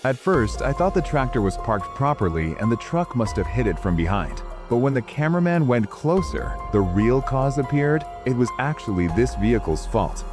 At first, I thought the tractor was parked properly and the truck must have hit it from behind. But when the cameraman went closer, the real cause appeared. It was actually this vehicle's fault.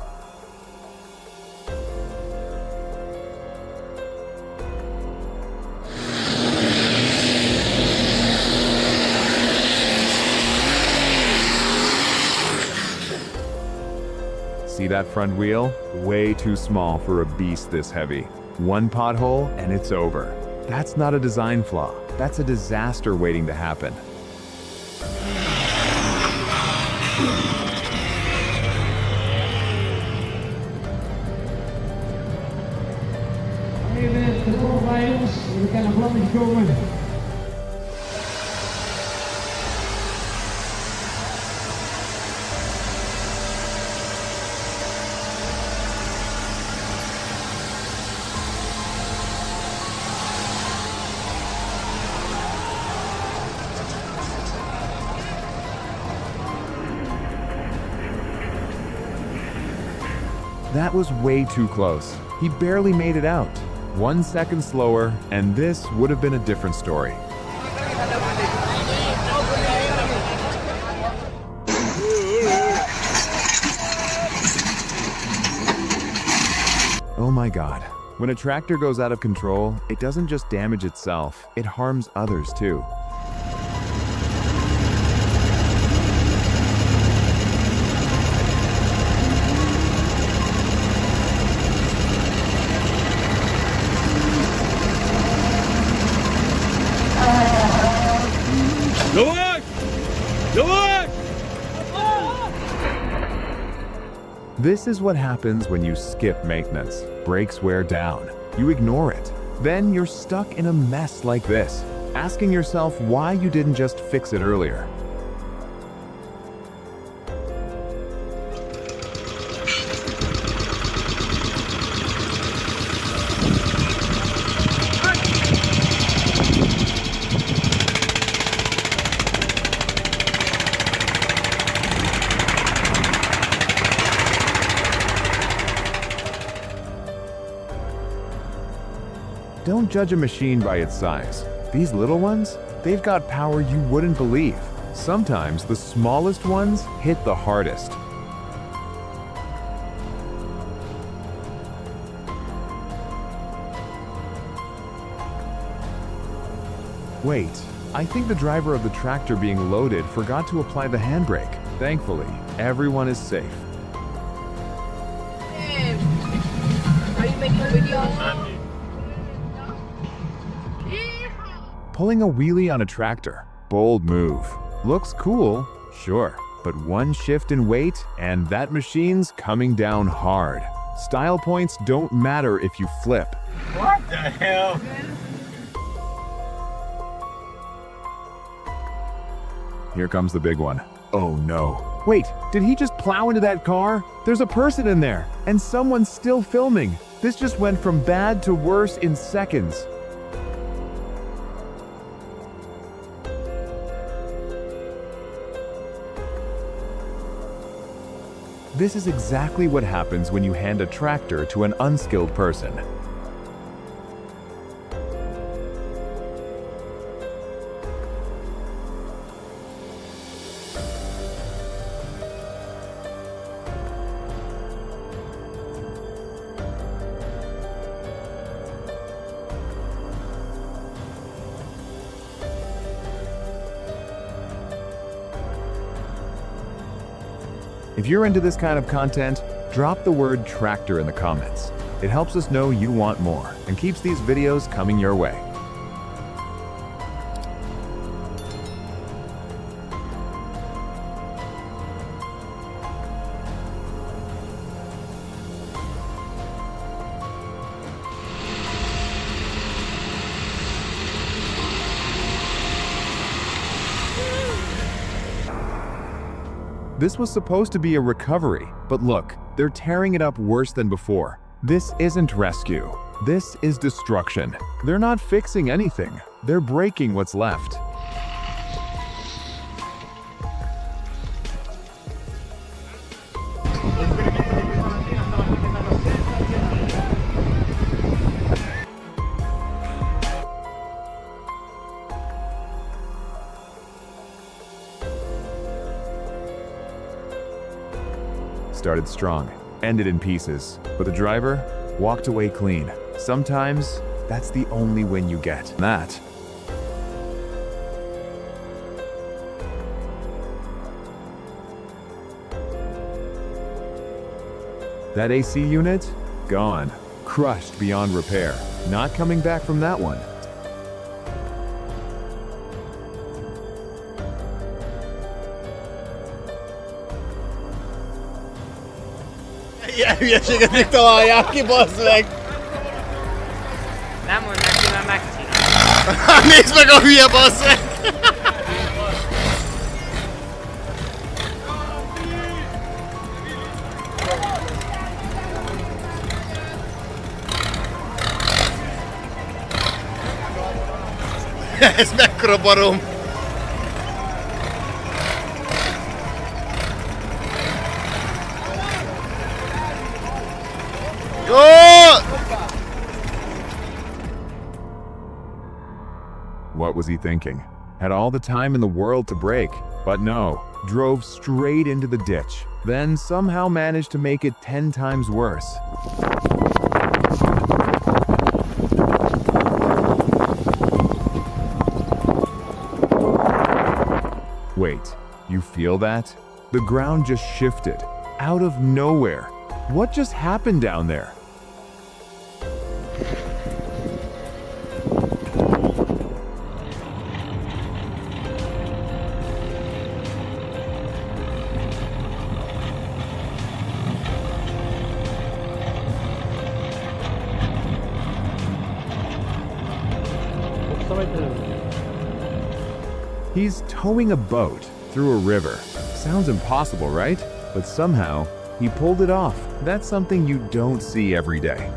See that front wheel? Way too small for a beast this heavy. One pothole and it's over. That's not a design flaw. That's a disaster waiting to happen. We kan nog lang niet komen. That was way too close. He barely made it out. 1 second slower, and this would have been a different story. Oh my God. When a tractor goes out of control, it doesn't just damage itself, it harms others too. This is what happens when you skip maintenance. Brakes wear down. You ignore it. Then you're stuck in a mess like this, asking yourself why you didn't just fix it earlier. Don't judge a machine by its size. These little ones, they've got power you wouldn't believe. Sometimes the smallest ones hit the hardest. Wait, I think the driver of the tractor being loaded forgot to apply the handbrake. Thankfully, everyone is safe. Hey, are you making videos? Pulling a wheelie on a tractor. Bold move. Looks cool, sure, but one shift in weight and that machine's coming down hard. Style points don't matter if you flip. What the hell? Here comes the big one. Oh no. Wait, did he just plow into that car? There's a person in there, and someone's still filming. This just went from bad to worse in seconds. This is exactly what happens when you hand a tractor to an unskilled person. If you're into this kind of content, drop the word tractor in the comments. It helps us know you want more and keeps these videos coming your way. This was supposed to be a recovery, but look, they're tearing it up worse than before. This isn't rescue. This is destruction. They're not fixing anything. They're breaking what's left. started strong, ended in pieces, but the driver walked away clean. Sometimes that's the only win you get. That AC unit? Gone. Crushed beyond repair. Not coming back from that one. Ilyen hülyeséget még találják ki, bazd meg! Nem mondd neki, mert megcsinálom. Nézd meg a hülye, bazd meg! Ez mekkora barom! What was he thinking? Had all the time in the world to brake, but no, drove straight into the ditch, then somehow managed to make it 10 times worse. Wait, you feel that? The ground just shifted, out of nowhere. What just happened down there? He's towing a boat through a river. Sounds impossible, right? But somehow, he pulled it off. That's something you don't see every day.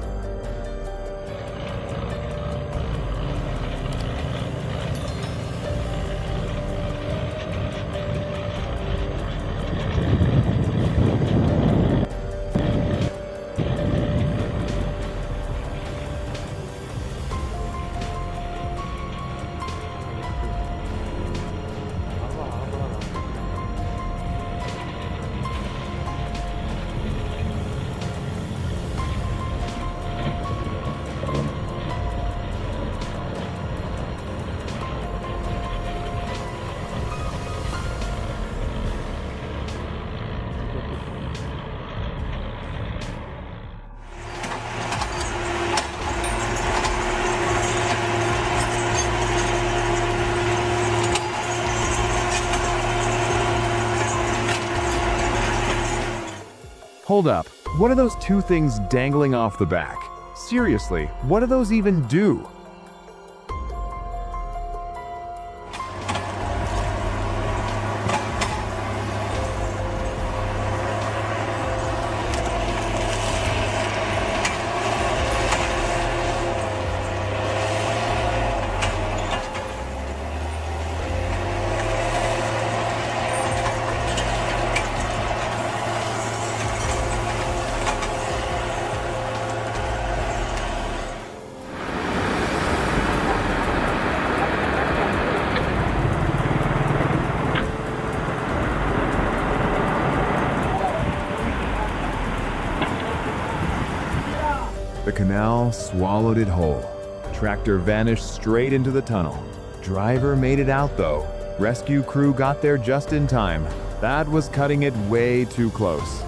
Hold up, what are those two things dangling off the back? Seriously, what do those even do? The canal swallowed it whole. Tractor vanished straight into the tunnel. Driver made it out though. Rescue crew got there just in time. That was cutting it way too close.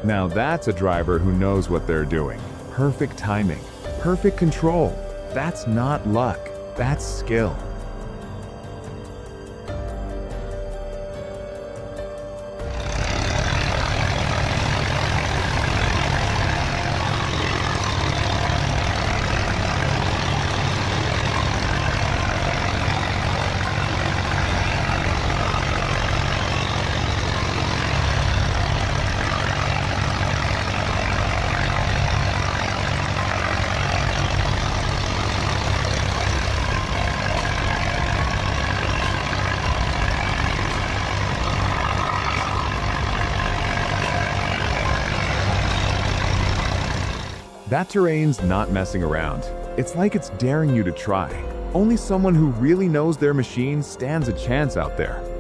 Now that's a driver who knows what they're doing. Perfect timing, perfect control. That's not luck, that's skill. That terrain's not messing around. It's like it's daring you to try. Only someone who really knows their machine stands a chance out there.